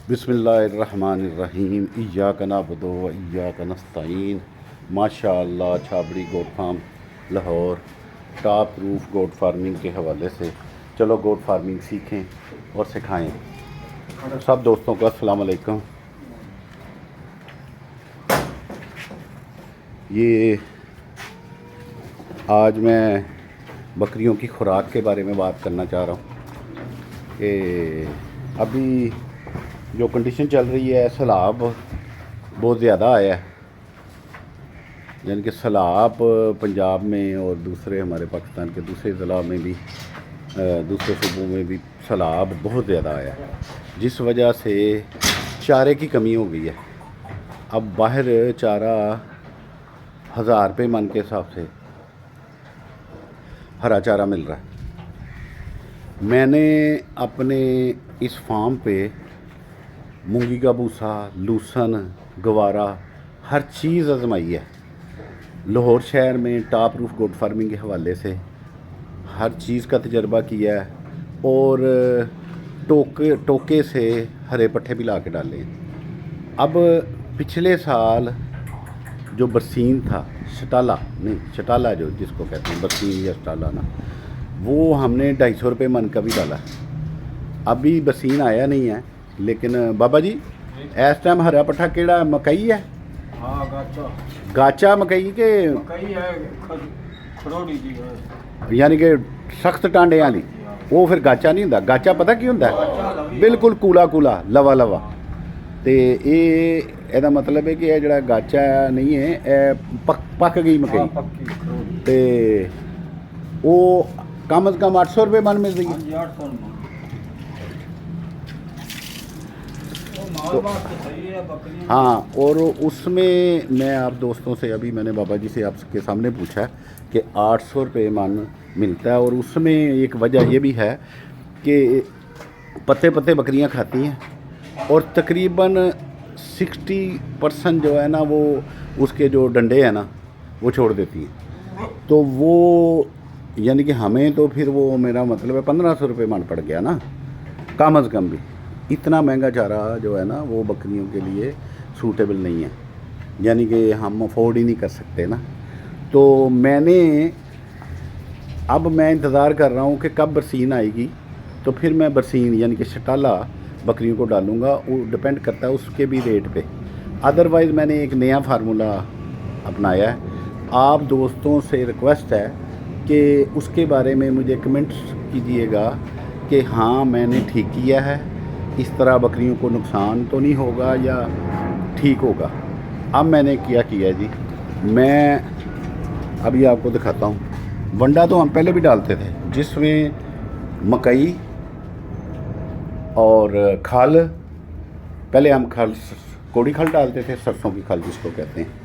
बिस्मिल्लाहिर्रहमानिर्रहीम इय्याक नअबुदु व इय्याक नस्तईन। माशाअल्लाह Chhabri goat farm Lahore top roof goat farming के हवाले से चलो गोट फार्मिंग सीखें और सिखाएं। सब दोस्तों को अस्सलाम वालेकुम। ये आज मैं बकरियों की खुराक के बारे में बात करना चाह रहा हूँ कि अभी जो कंडीशन चल रही है, सैलाब बहुत ज़्यादा आया है। यानी कि सैलाब पंजाब में और दूसरे हमारे पाकिस्तान के दूसरे ज़िला में भी, दूसरे सूबों में भी सैलाब बहुत ज़्यादा आया है, जिस वजह से चारे की कमी हो गई है। अब बाहर चारा 1000 रुपये मन के हिसाब से हरा चारा मिल रहा है। मैंने अपने इस फार्म पे मूंगी का भूसा, लूसन, गवारा हर चीज़ आजमाई है। लाहौर शहर में टॉप रूफ गोट फार्मिंग के हवाले से हर चीज़ का तजर्बा किया है और टोके से हरे पट्ठे भी ला के डाले। अब पिछले साल जो बरसीन था, शटाला जो जिसको कहते हैं बरसीन या शटाला ना, वो हमने 250 रुपये मन का भी डाला। अभी बरसीन आया नहीं है, लेकिन बाबा जी इस टाइम हरा पट्ठा केड़ा मकई है? हाँ, गाचा मकई के मकई है, खरोड़ी दी है। यानी कि सख्त टांडे वाली, वो फिर गाचा नहीं होंदा। गाचा पता की होंदा है? बिल्कुल कूला कूला लवा लवा। तो ये मतलब है कि यह जड़ा गाचा नहीं है, पक गई मकई। तो वो कम अज़ कम 800 रुपये मन मिल रही है। तो हाँ, और उसमें मैं आप दोस्तों से, अभी मैंने बाबा जी से आपके सामने पूछा कि 800 रुपये मन मिलता है। और उसमें एक वजह ये भी है कि पत्ते पत्ते बकरियां खाती हैं और तकरीबन 60% जो है ना, वो उसके जो डंडे हैं ना वो छोड़ देती हैं। तो वो यानी कि हमें तो फिर वो, मेरा मतलब है 1500 रुपये मन पड़ गया ना, कम अज़ कम भी। इतना महंगा चारा जो है ना वो बकरियों के लिए सूटेबल नहीं है, यानी कि हम अफोर्ड ही नहीं कर सकते ना। तो अब मैं इंतज़ार कर रहा हूँ कि कब बरसीन आएगी, तो फिर मैं बरसीन यानी कि शटाला बकरियों को डालूँगा। वो डिपेंड करता है उसके भी रेट पे। अदरवाइज़ मैंने एक नया फार्मूला अपनाया है। आप दोस्तों से रिक्वेस्ट है कि उसके बारे में मुझे कमेंट्स कीजिएगा कि हाँ मैंने ठीक किया है, इस तरह बकरियों को नुकसान तो नहीं होगा या ठीक होगा। अब मैंने क्या किया जी, मैं अभी आपको दिखाता हूँ। वंडा तो हम पहले भी डालते थे, जिसमें मकई और खल, पहले हम खल कोड़ी खल डालते थे, सरसों की खल जिसको कहते हैं।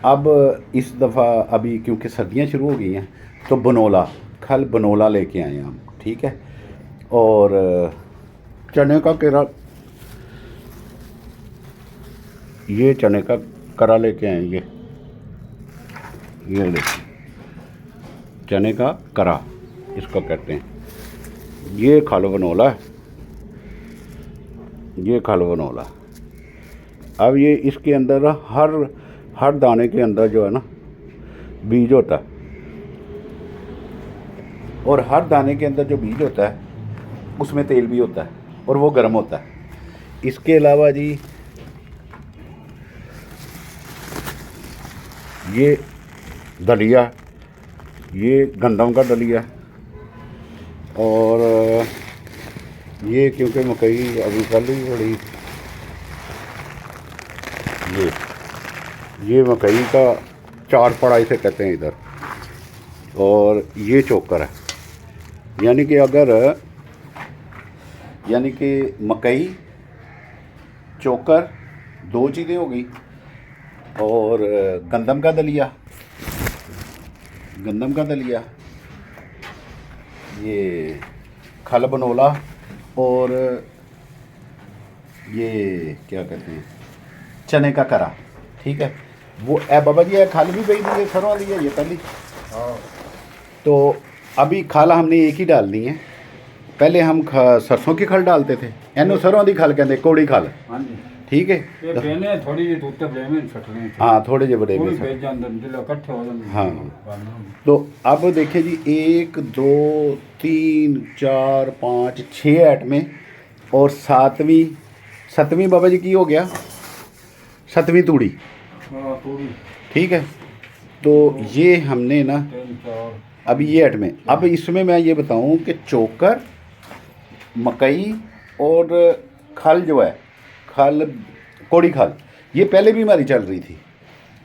अब इस दफ़ा अभी क्योंकि सर्दियाँ शुरू हो गई हैं तो बनोला लेके आए हैं हम, ठीक है। और चने का केरा, ये चने का करा लेके आए। ये देखिए, चने का करा इसको कहते हैं। ये खल बनोला है, ये खल बनोला। अब ये इसके अंदर हर दाने के अंदर जो है ना बीज होता है, और हर दाने के अंदर जो बीज होता है उसमें तेल भी होता है और वो गर्म होता है। इसके अलावा जी ये दलिया, ये गंदम का दलिया, और ये क्योंकि मकई अभी कल ही बड़ी, ये मकई का चार पड़ा इसे कहते हैं इधर। और ये चोकर है, यानी कि मकई चोकर 2 चीज़ें हो गई, और गंदम का दलिया, ये खल बनोला, और ये क्या कहते हैं चने का करा, ठीक है। वो बाबा जी खल भी पई दी है, सरों दी है ये पहली। तो अभी खाला हमने एक ही डालनी है, पहले हम सरसों की खल डालते थे, एनू सरों की खल कहते, कौड़ी खल, हाँ जी ठीक है। ये बेने थोड़ी जी दूते बेमे सटने हाँ थोड़े जे बड़े में कोई से। भेज जांदे जिले इकट्ठे हो जांदे हाँ। तो अब देखिए जी 1 2 3 4 5 6 आइटमें और सतवीं बाबा जी की हो गया, 7वीं तूड़ी, हां पूरी ठीक है। तो ये हमने ना 3 4 अब ये आइटमें, अब इसमें मैं ये बताऊं कि चोकर, मकई और खल जो है, खल कौड़ी खल, ये पहले भी हमारी चल रही थी।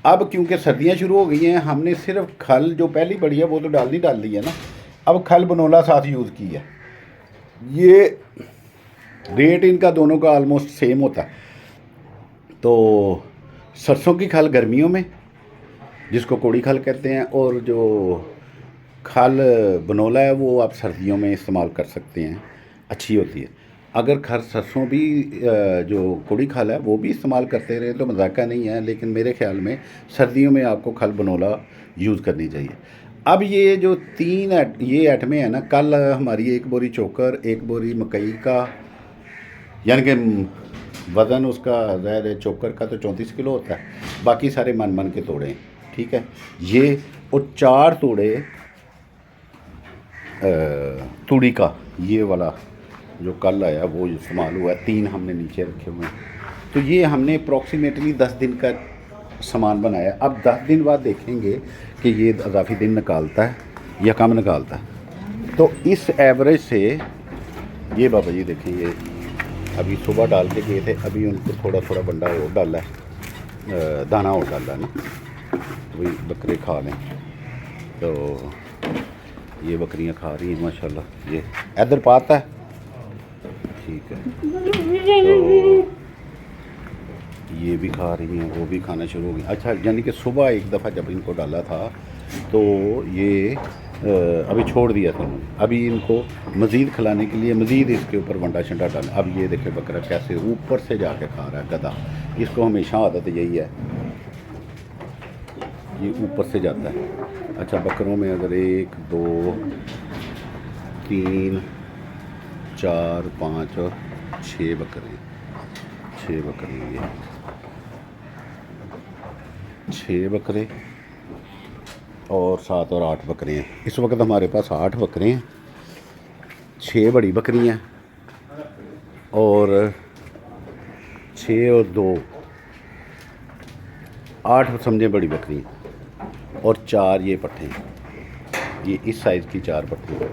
अब क्योंकि सर्दियां शुरू हो गई हैं, हमने सिर्फ खल जो पहली पड़ी है वो तो डाल दी है ना, अब खल बनोला साथ यूज़ की है। ये रेट इनका दोनों का ऑलमोस्ट सेम होता है। तो सरसों की खल गर्मियों में, जिसको कौड़ी खल कहते हैं, और जो खल बनोला है वो आप सर्दियों में इस्तेमाल कर सकते हैं, अच्छी होती है। अगर खर सरसों भी जो कौड़ी खल है वो भी इस्तेमाल करते रहे तो मजाका नहीं है, लेकिन मेरे ख्याल में सर्दियों में आपको खल बनोला यूज़ करनी चाहिए। अब ये जो ये आइटमें हैं ना, कल हमारी 1 बोरी चोकर, 1 बोरी मकई का, यानी कि वज़न उसका ज़ाहिर है चोकर का तो 34 किलो होता है, बाकी सारे मन के तोड़े हैं, ठीक है। ये और 4 तोड़े तूड़ी का, ये वाला जो कल आया वो इस्तेमाल हुआ है, 3 हमने नीचे रखे हुए हैं। तो ये हमने अप्रॉक्सीमेटली 10 दिन का सामान बनाया। अब 10 दिन बाद देखेंगे कि ये अजाफी दिन निकालता है या कम निकालता है। तो इस एवरेज से ये बाबा जी देखें, ये अभी सुबह डाल के गए थे, अभी उनको थोड़ा थोड़ा बंडा और डाला है, दाना और डाला है ना, वही बकरे खा लें। तो ये बकरियां खा रही हैं माशाल्लाह। ये इधर पाता है, ठीक है। तो ये भी खा रही हैं, वो भी खाना शुरू हो गई। अच्छा, यानी कि सुबह एक दफ़ा जब इनको डाला था तो ये अभी छोड़ दिया था उन्होंने, अभी इनको मज़ीद खिलाने के लिए मज़ीद इसके ऊपर वंडा शंडा डाला। अब ये देखे बकरा कैसे ऊपर से जाके खा रहा है, गधा, इसको हमेशा आदत यही है, ये ऊपर से जाता है। अच्छा, बकरों में अगर 1 2 3 4 5 और 6 बकरे, 6 बकरे, ये 6 बकरे और 7 और 8 बकरे हैं। इस वक्त हमारे पास 8 बकरे हैं, 6 बड़ी बकरी हैं और 6 और 2 8 समझे बड़ी बकरी और 4 ये पट्ठे हैं। ये इस साइज़ की 4 पट्ठे हैं,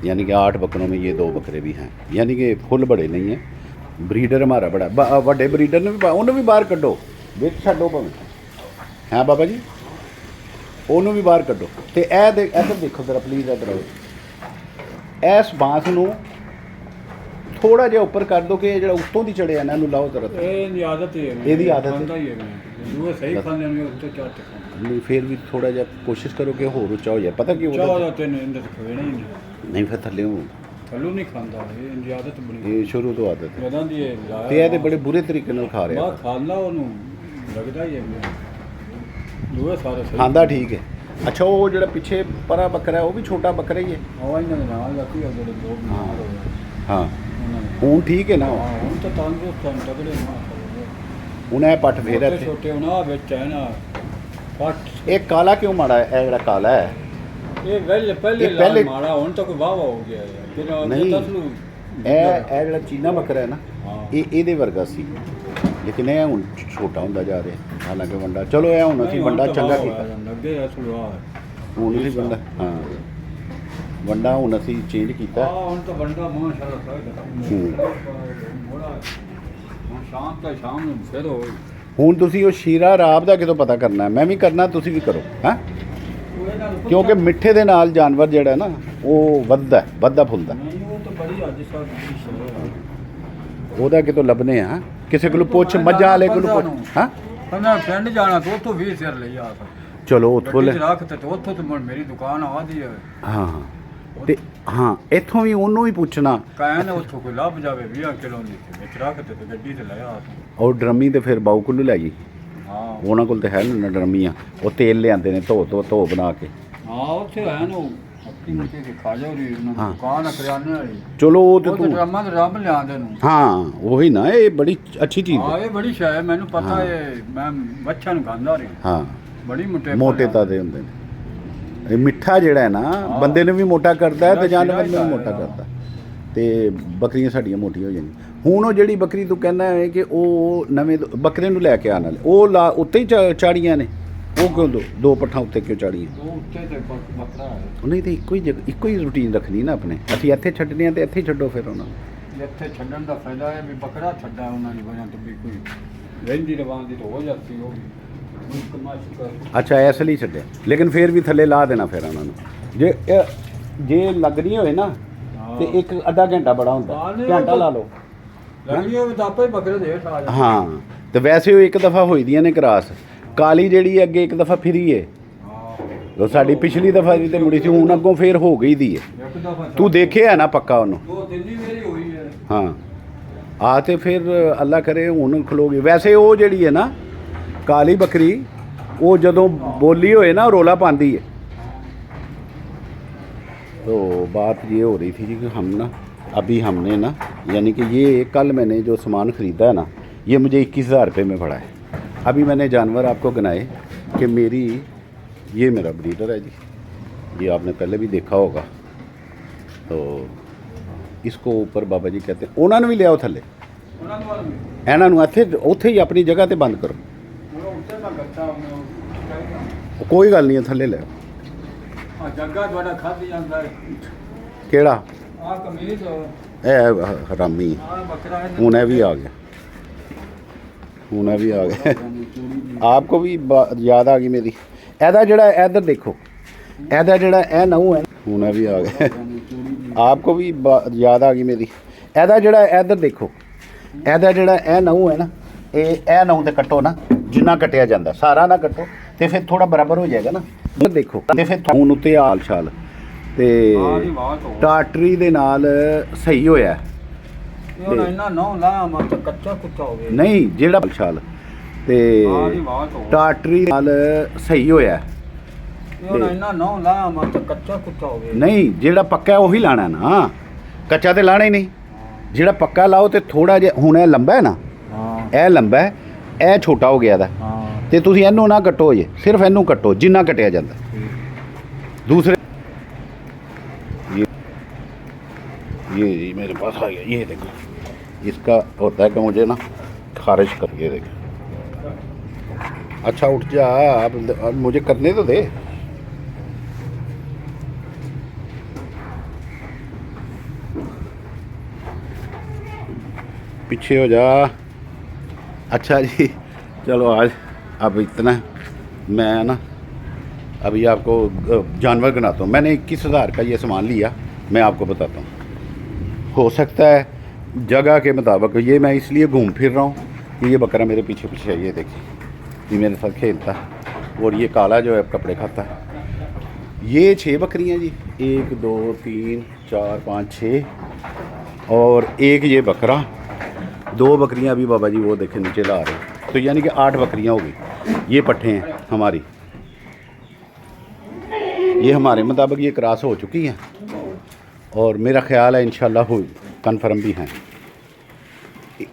यानी कि 8 बकरों में ये 2 बकरे भी हैं, यानी कि फुल बड़े नहीं हैं। ब्रीडर हमारा बड़ा बड़े ब्रीडर ने भी उन्होंने भी बाहर कड्डो, विच छड्डो भावें, हाँ बाबा जी, ਉਹਨੂੰ ਵੀ ਬਾਹਰ ਕੱਢੋ। ਤੇ ਇਹ ਇੱਧਰ ਦੇਖੋ ਜ਼ਰਾ ਪਲੀਜ਼, ਇੱਧਰ ਆਓ। ਇਸ ਬਾਂਸ ਨੂੰ ਥੋੜਾ ਜਿਹਾ ਉੱਪਰ ਕਰ ਦਿਓ ਕਿ ਇਹ ਜਿਹੜਾ ਉੱਤੋਂ ਦੀ ਚੜਿਆ ਨਾ, ਇਹਨੂੰ ਲਾਓ ਜ਼ਰਾ। ਇਹ ਆਦਤ ਹੈ, ਇਹਦੀ ਆਦਤ ਖਾਂਦਾ ਹੀ ਹੈ ਦੂਏ ਸਹੀ ਖਾਂਦੇ ਨੇ ਉੱਤੇ ਚਾਰ ਤੇ ਨਹੀਂ, ਫਿਰ ਵੀ ਥੋੜਾ ਜਿਹਾ ਕੋਸ਼ਿਸ਼ ਕਰੋ ਕਿ ਹੋਰ ਉੱਚਾ ਹੋ ਜਾਏ। ਪਤਾ ਕੀ ਚਾਹ ਉਹਦਾ ਦਾ ਤੇ ਇੰਦਰ ਖਵੇਣਾ ਹੀ ਨਹੀਂ, ਨਹੀਂ ਫਿਰ ਥੱਲੇ ਥੱਲੋਂ ਨਹੀਂ ਖਾਂਦਾ, ਇਹ ਆਦਤ ਬਣੀ ਇਹ ਸ਼ੁਰੂ ਤੋਂ ਆਦਤ ਹੈ। ਜਦੋਂ ਦੀ ਇਹ ਲਾਇਆ ਤੇ ਇਹ ਤੇ ਬੜੇ ਬੁਰੇ ਤਰੀਕੇ ਨਾਲ ਖਾ ਰਿਹਾ, ਬਾਹਰ ਖਾਂਦਾ ਉਹਨੂੰ ਲੱਗਦਾ ਹੀ ਹੈ ਦੂਏ ਸਾਰੇ ਸਹੀ ਖਾਂਦਾ ਠੀਕ ਹੈ। ਅੱਛਾ, ਉਹ ਜਿਹੜਾ ਪਿੱਛੇ ਪਰਾ ਬੱਕਰਾ ਹੈ ਉਹ ਵੀ ਛੋਟਾ ਬੱਕਰਾ ਹੀ ਹੈ? ਆਵਾ ਇਹਨਾਂ ਦੇ ਨਾਲ ਲੱਗੀ ਉਹ ਜਿਹੜੇ ਦੋ ਬਿਮਾਰ ਹੋਏ ਹਾਂ, ਉਹਨਾਂ ਨੇ ਹੁਣ ਠੀਕ ਹੈ ਨਾ? ਹਾਂ ਹੁਣ ਤਾਂ ਤੰਦਰੁਸਤ ਹਨ, ਤਗੜੇ ਨਾ ਹੁਣ ਇਹ ਪੱਟ ਫੇਰ ਛੋਟੇ ਇੱਥੇ ਛੋਟੇ ਉਹਨਾਂ ਵਿੱਚ ਹੈ ਨਾ ਪੱਟ। ਇਹ ਕਾਲਾ ਕਿਉਂ ਮਾੜਾ ਹੈ? ਇਹ ਜਿਹੜਾ ਕਾਲਾ ਹੈ ਇਹ ਪਹਿਲੇ ਇਹ ਪਹਿਲੇ- ਮਾੜਾ, ਹੁਣ ਤਾਂ ਕੋਈ ਵਾਵਾ ਹੋ ਗਿਆ ਹੈ ਫਿਰ ਨਹੀਂ। ਤਸਲੂ ਇਹ ਜਿਹੜਾ ਚੀਨਾ ਬੱਕਰਾ ਹੈ ਨਾ, ਹਾਂ ਇਹ ਇਹਦੇ ਵਰਗਾ ਸੀ, ਲੇਕਿਨ ਇਹ ਹੁਣ ਛੋਟਾ ਹੁੰਦਾ ਜਾ ਰਿਹਾ। ਹਾਲਾਂਕਿ ਵੰਡਾ, ਚਲੋ ਇਹ ਹੁਣ ਅਸੀਂ ਵੰਡਾ ਚੰਗਾ ਕੀਤਾ, ਅੱਗੇ ਅਸਲ ਆ ਹੁਣ ਅਸੀਂ ਵੰਡਾ, ਹਾਂ ਵੰਡਾ ਹੁਣ ਅਸੀਂ ਚੇਂਜ ਕੀਤਾ। ਹੁਣ ਤਾਂ ਵੰਡਾ ਮਾਸ਼ਾਅੱਲਾ ਸਾਡਾ ਹੁਣ ਸ਼ਾਮ ਨੂੰ ਫਿਰ ਹੋ ਹੁਣ ਤੁਸੀਂ ਉਹ ਸ਼ੀਰਾ ਰਾਬ ਦਾ ਕਿਤੋਂ ਪਤਾ ਕਰਨਾ ਹੈ, ਮੈਂ ਵੀ ਕਰਨਾ, ਤੁਸੀਂ ਵੀ ਕਰੋ ਹਾਂ, ਕਿਉਂਕਿ ਮਿੱਠੇ ਦੇ ਨਾਲ ਜਾਨਵਰ ਜਿਹੜਾ ਨਾ ਉਹ ਵੱਧਦਾ ਫੁੱਲਦਾ। ਨਹੀਂ ਉਹ ਤਾਂ ਬੜੀ ਅੱਜ ਸਾਡੀ ਉਹਦਾ ਕਿਤੋਂ ਲੱਭਨੇ ਆ, ਕਿਸੇ ਕੋਲ ਪੁੱਛ, ਮੱਝਾਂ ਵਾਲੇ ਕੋਲ ਪੁੱਛ। ਹਾਂ, ਪੰਨਾ ਪਿੰਡ ਜਾਣਾ ਤਾਂ ਉੱਥੋਂ 20 ਸਿਰ ਲਈ ਆ ਚਲੋ ਉੱਥੋਂ ਲੈ, ਰੱਖ ਤੇ ਉੱਥੋਂ ਤੇ ਮੇਰੀ ਦੁਕਾਨ ਆਦੀ ਹੈ। ਹਾਂ ਤੇ ਹਾਂ ਇੱਥੋਂ ਵੀ ਉਹਨੂੰ ਵੀ ਪੁੱਛਣਾ, ਕਹਿੰਦੇ ਉੱਥੋਂ ਕੋਈ ਲੱਭ ਜਾਵੇ 20 ਕਿਲੋ ਦੀ ਵਿੱਚ ਰੱਖ ਤੇ ਗੱਡੀ ਤੇ ਲੈ ਆ। ਉਹ ਡਰਮੀ ਤੇ ਫਿਰ ਬਾਊ ਕੋਲ ਲੈ ਗਈ, ਹਾਂ ਉਹਨਾਂ ਕੋਲ ਤੇ ਹੈ ਨਾ ਡਰਮੀਆਂ, ਉਹ ਤੇਲ ਲਿਆਂਦੇ ਨੇ ਧੋ ਬਣਾ ਕੇ। ਹਾਂ ਉੱਥੇ ਹੈ ਨਾ ਕੀ ਬੱਚੇ ਕੇ ਖਾ ਜਾਓ ਰੀ ਉਹਨਾਂ ਦੀ ਹਾਂ। ਦੁਕਾਨ ਆ ਕਰਿਆਨੇ ਵਾਲੀ ਚਲੋ ਉਹ ਤੇ ਉਹ ਤੇ ਤੂੰ ਡਰਾਮਾ ਤੇ ਰੱਬ ਲਿਆਂਦੇ ਨੂੰ ਹਾਂ ਉਹੀ ਨਾ ਇਹ ਬੜੀ ਅੱਛੀ ਚੀਜ਼ ਹਾਂ ਹੈ ਇਹ ਬੜੀ ਸ਼ੈ ਹੈ ਮੈਨੂੰ ਪਤਾ ਹਾਂ। ਹੈ ਮੈਂ ਬੱਚਾ ਨੂੰ ਖਾਂਦਾ ਰਹੀ ਹਾਂ ਬੜੀ ਮੋਟੇ ਮੋਟੇਤਾ ਦੇ ਹੁੰਦੇ ਨੇ ਇਹ ਮਿੱਠਾ ਜਿਹੜਾ ਹੈ ਨਾ ਬੰਦੇ ਨੂੰ ਵੀ ਮੋਟਾ ਕਰਦਾ ਹੈ ਤੇ ਜਾਨਵਰ ਨੂੰ ਵੀ ਮੋਟਾ ਕਰਦਾ ਤੇ ਬੱਕਰੀਆਂ ਸਾਡੀਆਂ ਮੋਟੀਆਂ ਹੋ ਜਾਂਦੀਆਂ ਹੁਣ ਉਹ ਜਿਹੜੀ ਬੱਕਰੀ ਤੂੰ ਕਹਿੰਦਾ ਹੈ ਕਿ ਉਹ ਨਵੇਂ ਬੱਕਰੇ ਨੂੰ ਲੈ ਕੇ ਆਉਣ ਵਾਲੇ ਉਹ ਉੱਤੇ ਹੀ ਚਾੜੀਆਂ ਨੇ ਉਹ ਕਿਉਂ ਦੋ ਪੱਠਾਂ ਉੱਤੇ ਕਿਉਂ ਚਾੜੀਆਂ ਉਹ ਉੱਤੇ ਤੇ ਬੱਕਰਾ ਹੈ ਨਹੀਂ ਤੇ ਇੱਕੋ ਹੀ ਰੂਟੀਨ ਰੱਖਣੀ ਨਾ ਆਪਣੇ ਅਸੀਂ ਇੱਥੇ ਛੱਡਣੇ ਆ ਤੇ ਇੱਥੇ ਹੀ ਛੱਡੋ ਫਿਰ ਉਹਨਾਂ ਨੂੰ ਇੱਥੇ ਛੱਡਣ ਦਾ ਫਾਇਦਾ ਹੈ ਵੀ ਬੱਕਰਾ ਛੱਡਾ ਉਹਨਾਂ ਦੀ ਵਜ੍ਹਾ ਤੋਂ ਵੀ ਕੋਈ ਰਹਿੰਦੀ ਰਵਾਨ ਦੀ ਤਾਂ ਹੋ ਜਾਂਦੀ ਉਹ ਵੀ ਕਮਾਸ਼ ਕਰ ਅੱਛਾ ਇਸ ਲਈ ਛੱਡਿਆ ਲੇਕਿਨ ਫਿਰ ਵੀ ਥੱਲੇ ਲਾ ਦੇਣਾ ਫਿਰ ਉਹਨਾਂ ਨੂੰ ਜੇ ਲੱਗਣੀ ਹੋਏ ਨਾ ਤੇ ਇੱਕ ਅੱਧਾ ਘੰਟਾ ਬੜਾ ਹੁੰਦਾ ਘੰਟਾ ਲਾ ਲਓ ਲੱਗੀ ਹੋਵੇ ਤਾਂ ਆਪੇ ਬੱਕਰੇ ਦੇ ਹੇਠ ਆ ਜਾਂਦੇ ਹਾਂ ਤੇ ਵੈਸੇ ਉਹ ਇੱਕ ਦਫਾ ਹੋਈ ਦੀਆਂ ਨੇ ਕਰਾਸ ਕਾਲੀ ਜਿਹੜੀ ਅੱਗੇ ਇੱਕ ਦਫਾ ਫਿਰੀ ਏ ਹਾਂ ਉਹ ਸਾਡੀ ਪਿਛਲੀ ਦਫਾ ਦੀ ਤੇ ਮੁੜੀ ਸੀ ਹੁਣ ਅੱਗੋਂ ਫੇਰ ਹੋ ਗਈ ਦੀ ਏ ਇੱਕ ਦਫਾ ਤੂੰ ਦੇਖਿਆ ਨਾ ਪੱਕਾ ਉਹਨੂੰ ਦੋ ਤਿੰਨ ਹੀ ਮੇਰੀ ਹੋਈ ਹੈ ਹਾਂ ਆ ਤੇ ਫਿਰ ਅੱਲਾ ਕਰੇ ਹੁਣ ਖਲੋਗੇ ਵੈਸੇ ਉਹ ਜਿਹੜੀ ਹੈ ਨਾ ਕਾਲੀ ਬੱਕਰੀ ਉਹ ਜਦੋਂ ਬੋਲੀ ਹੋਏ ਨਾ ਰੋਲਾ ਪਾਉਂਦੀ ਹੈ तो बात ये हो रही थी कि हम ना अभी हमने ना यानी कि ये कल मैंने जो सामान ख़रीदा है ना ये मुझे 21,000 रुपये में पड़ा है अभी मैंने जानवर आपको गिनाए कि मेरी ये मेरा ब्रीडर है जी ये आपने पहले भी देखा होगा तो इसको ऊपर बाबा जी कहते उन्होंने भी लियाओ थले ਉਹਨਾਂ ਨੂੰ ਵਾਲ ਇਹਨਾਂ ਨੂੰ ਉੱਥੇ ਹੀ ਆਪਣੀ ਜਗ੍ਹਾ ਤੇ ਬੰਦ ਕਰੋ ਉਹ ਉੱਤੇ ਨਾ ਗੱਟਾ ਉਹਨੇ ਕੋਈ ਗੱਲ ਨਹੀਂ ਹੈ, ਥੱਲੇ ਲੈ ਆਓ। ਆ ਜੱਗਾ ਤੁਹਾਡਾ ਖਾਧੀ ਜਾਂਦਾ ਹੈ ਕਿਹੜਾ ਆ ਕਮੀਜ਼ ਇਹ ਹਰਾਮੀ ਆ ਬੱਕਰਾ ਹੈ ਹੁਣ ਇਹ ਵੀ ਆ ਗਿਆ ਹੁਣ ਇਹ ਵੀ ਆ ਗਿਆ ਆਪਕੋ ਵੀ ਯਾਦ ਆ ਗਈ ਮੇਰੀ ਇਹਦਾ ਜਿਹੜਾ ਇੱਧਰ ਦੇਖੋ ਇਹਦਾ ਜਿਹੜਾ ਇਹ ਨਹੁੰ ਹੈ ਹੁਣ ਇਹ ਵੀ ਆ ਗਿਆ ਆਪਕੋ ਵੀ ਯਾਦ ਆ ਗਈ ਮੇਰੀ ਇਹਦਾ ਜਿਹੜਾ ਇੱਧਰ ਦੇਖੋ ਇਹਦਾ ਜਿਹੜਾ ਇਹ ਨਹੁੰ ਹੈ ਨਾ ਇਹ ਨਹੁੰ ਤੇ ਕੱਟੋ ਨਾ ਜਿੰਨਾ ਕੱਟਿਆ ਜਾਂਦਾ ਸਾਰਾ ਨਾ ਕੱਟੋ ਤੇ ਫਿਰ ਥੋੜਾ ਬਰਾਬਰ ਹੋ ਜਾਏਗਾ ਨਾ ਦੇਖੋ ਤੇ ਫਿਰ ਹੁਣ ਉੱਤੇ ਹਾਲ ਛਾਲ ਤੇ ਟਾਟਰੀ ਦੇ ਨਾਲ ਸਹੀ ਹੋਇਆ ਇਹ ਹੁਣ ਇੰਨਾ ਨੌ ਲਾ ਮਾ ਤਾਂ ਕੱਚਾ ਕੁੱਚਾ ਹੋ ਗਿਆ ਨਹੀਂ ਜਿਹੜਾ ਹਾਲ ਛਾਲ ਤੇ ਟਾਟਰੀ ਨਾਲ ਸਹੀ ਹੋਇਆ ਇਹ ਹੁਣ ਇੰਨਾ ਨੌ ਲਾ ਮਾ ਤਾਂ ਕੱਚਾ ਕੁੱਚਾ ਹੋ ਗਿਆ ਨਹੀਂ ਜਿਹੜਾ ਪੱਕਾ ਉਹੀ ਲਾਣਾ ਨਾ ਕੱਚਾ ਤੇ ਲਾਣਾ ਹੀ ਨਹੀਂ ਜਿਹੜਾ ਪੱਕਾ ਲਾਓ ਤੇ ਥੋੜਾ ਜਿਹਾ ਹੁਣ ਇਹ ਲੰਬਾ ਹੈ ਨਾ ਹਾਂ ਇਹ ਲੰਬਾ ਹੈ ਇਹ ਛੋਟਾ ਹੋ ਗਿਆ ਦਾ ਹਾਂ ਤੇ ਤੁਸੀਂ ਇਹਨੂੰ ਨਾ ਕੱਟੋ ਜੇ ਸਿਰਫ ਇਹਨੂੰ ਕੱਟੋ ਜਿੰਨਾ ਕੱਟਿਆ ਜਾਂਦਾ दूसरे ये मेरे पास आ गया ये देखो इसका होता है कि मुझे ना खारिज कर ये देखो अच्छा उठ जा अब मुझे करने तो दे पीछे हो जा अच्छा जी चलो आज अब इतना मैं ना अभी आपको जानवर गिनाता हूँ मैंने 21,000 का ये सामान लिया मैं आपको बताता हूँ हो सकता है जगह के मुताबिक ये मैं इसलिए घूम फिर रहा हूँ कि ये बकरा मेरे पीछे पीछे है ये देखिए ये मेरे साथ खेलता है और ये काला जो है कपड़े खाता है ये 6 बकरियाँ जी 1 2 3 4 5 6 और एक ये बकरा 2 बकरियाँ अभी बाबा जी वो देखें नीचे ला रहे हैं तो यानी कि 8 बकरियाँ हो गई ये पट्ठे हैं हमारी ये हमारे मुताबिक ये क्रॉस हो चुकी हैं और मेरा ख्याल है इंशाल्लाह हो कन्फर्म भी हैं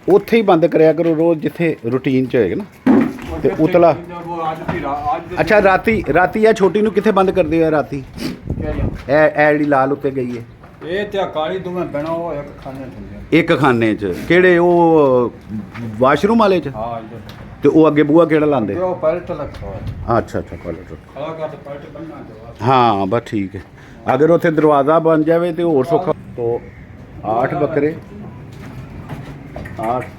उत्थे ही बंद कराया करो रोज़ जिथे रूटीन च होएगा ना ते उतला अच्छा राती ये छोटी नूं किथे बंद कर दिया राती ए ਜਿਹੜੀ ਲਾਲ ਉੱਤੇ ਗਈ ਹੈ ਇਹ ਤੇ ਕਾਲੀ ਦੋਵੇਂ ਬਣਾ ਉਹ ਇੱਕ ਖਾਨੇ ਥੱਲੇ ਇੱਕ ਖਾਨੇ 'ਚ ਕਿਹੜੇ ਉਹ ਵਾਸ਼ਰੂਮ ਵਾਲੇ 'ਚ ਹਾਂ ਇੱਧਰ ਤੇ ਉਹ ਅੱਗੇ ਬੂਹਾ ਕਿਹੜਾ ਲਾਉਂਦੇ ਉਹ ਪਲਟ ਲੱਖਾ ਅੱਛਾ ਪਲਟ ਖੜਾ ਕਰ ਪਲਟ ਬੰਨਣਾ ਜਵਾ हाँ बस ठीक है अगर उसे दरवाज़ा बन जाए तो और सौखा तो 8 बकरे 8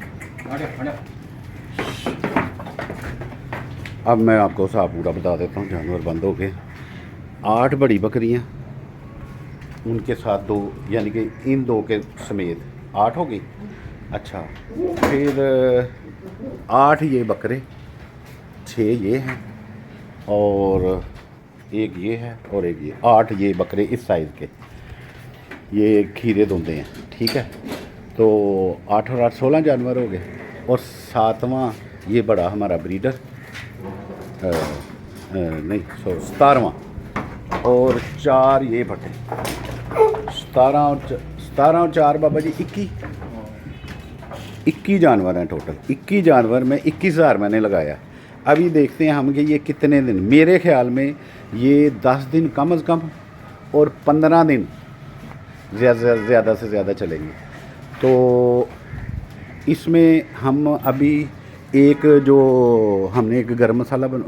अब मैं आपको हिसाब पूरा बता देता हूँ जानवर बंद हो गए 8 बड़ी बकरियाँ उनके साथ 2 यानी कि इन 2 के समेत 8 हो गई अच्छा फिर 8 ये बकरे 6 ये हैं और एक ये है और एक ये 8 ये बकरे इस साइज़ के ये खीरे धुंधे हैं ठीक है तो 8 और 8 16 जानवर हो गए और 7वां ये बड़ा हमारा ब्रीडर नहीं 17वां और 4 ये फटे, 17 और 4 बाबा जी 21 जानवर हैं टोटल। 21 जानवर में 21,000 मैंने लगाया। अभी देखते हैं हम कि ये कितने दिन, मेरे ख्याल में ये 10 दिन कम से कम और 15 दिन ज़्यादा से ज़्यादा चलेंगे। तो इसमें हम अभी एक जो हमने एक गरम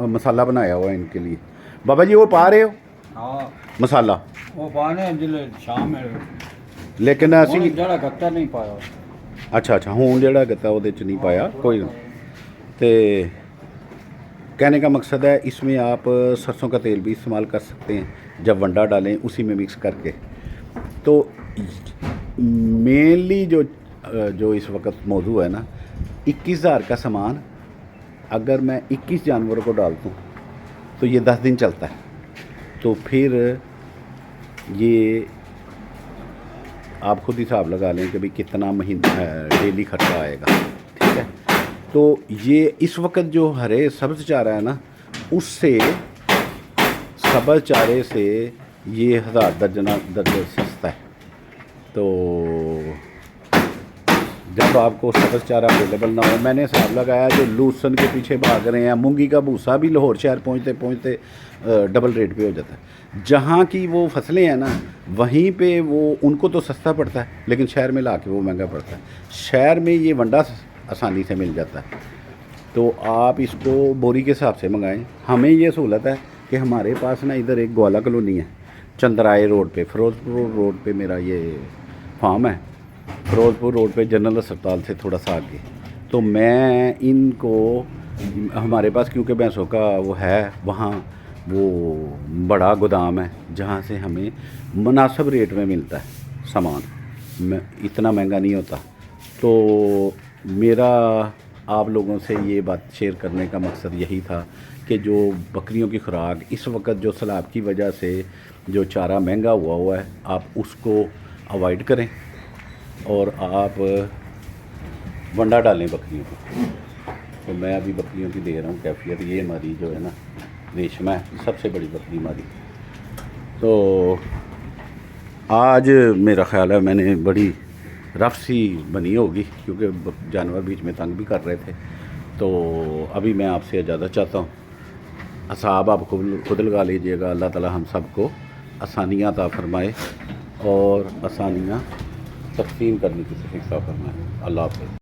मसाला बनाया हुआ है इनके लिए। बाबा जी वो पा रहे हो हाँ मसाला, वो पाने जिले शाम है लेकिन ਹੁਣ ਅਸੀਂ ਜਿਹੜਾ ਗੱਤਾ नहीं पाया। अच्छा ਹੁਣ ਜਿਹੜਾ गत्ता ਉਹਦੇ ਚ नहीं पाया कोई ना। तो कहने का मकसद है इसमें आप सरसों का तेल भी इस्तेमाल कर सकते हैं जब वंडा डालें उसी में मिक्स करके। तो मेनली जो इस वक्त मौजू है ना, 21,000 का सामान अगर मैं 21 जानवरों को डाल दूँ तो ये 10 दिन चलता है। तो फिर ये आप खुद हिसाब लगा लें कि भाई कितना महीना डेली खर्चा आएगा, ठीक है। तो ये इस वक्त जो हरे सब्ज़ चारा है ना, उससे सब्ज़ चारे से ये 1000 दर्जन सस्ता है। तो जब आपको सब्ज़ चारा अवेलेबल ना हो, मैंने हिसाब लगाया जो लूसन के पीछे भाग रहे हैं, मूंगी का भूसा भी लाहौर शहर पहुँचते पहुँचते डबल रेट पे हो जाता है। जहाँ की वो फसलें हैं ना, वहीं पे वो उनको तो सस्ता पड़ता है, लेकिन शहर में ला के वो महंगा पड़ता है। शहर में ये वंडा आसानी से मिल जाता है, तो आप इसको बोरी के हिसाब से मंगाएं। हमें ये सहूलत है कि हमारे पास ना इधर एक ग्वाला कॉलोनी है, चंद्राए रोड पे, फिरोजपुर रोड पे मेरा ये फार्म है। फिरोजपुर रोड पे जनरल अस्पताल से थोड़ा सा आगे। तो मैं इनको, हमारे पास क्योंकि भैंसों का वो है, वहाँ वो बड़ा गोदाम है जहाँ से हमें मुनासिब रेट में मिलता है सामान, इतना महंगा नहीं होता। तो मेरा आप लोगों से ये बात शेयर करने का मकसद यही था कि जो बकरियों की खुराक इस वक्त जो सैलाब की वजह से जो चारा महंगा हुआ है, आप उसको अवॉइड करें और आप वंडा डालें बकरियों को। तो मैं अभी बकरियों की दे रहा हूँ कैफियत। ये हमारी जो है ना रेशमा है, सबसे बड़ी बकरी हमारी। तो आज मेरा ख्याल है मैंने बड़ी रफ सी बनी होगी, क्योंकि जानवर बीच में तंग भी कर रहे थे। तो अभी मैं आपसे इजाज़त चाहता हूँ। असाब आप खुद लगा लीजिएगा। अल्लाह ताला हम सबको आसानियाँ अता फरमाए और आसानियाँ तक़सीम करने की तौफ़ीक़ अता फरमाए। अल्लाह हाफ़िज़।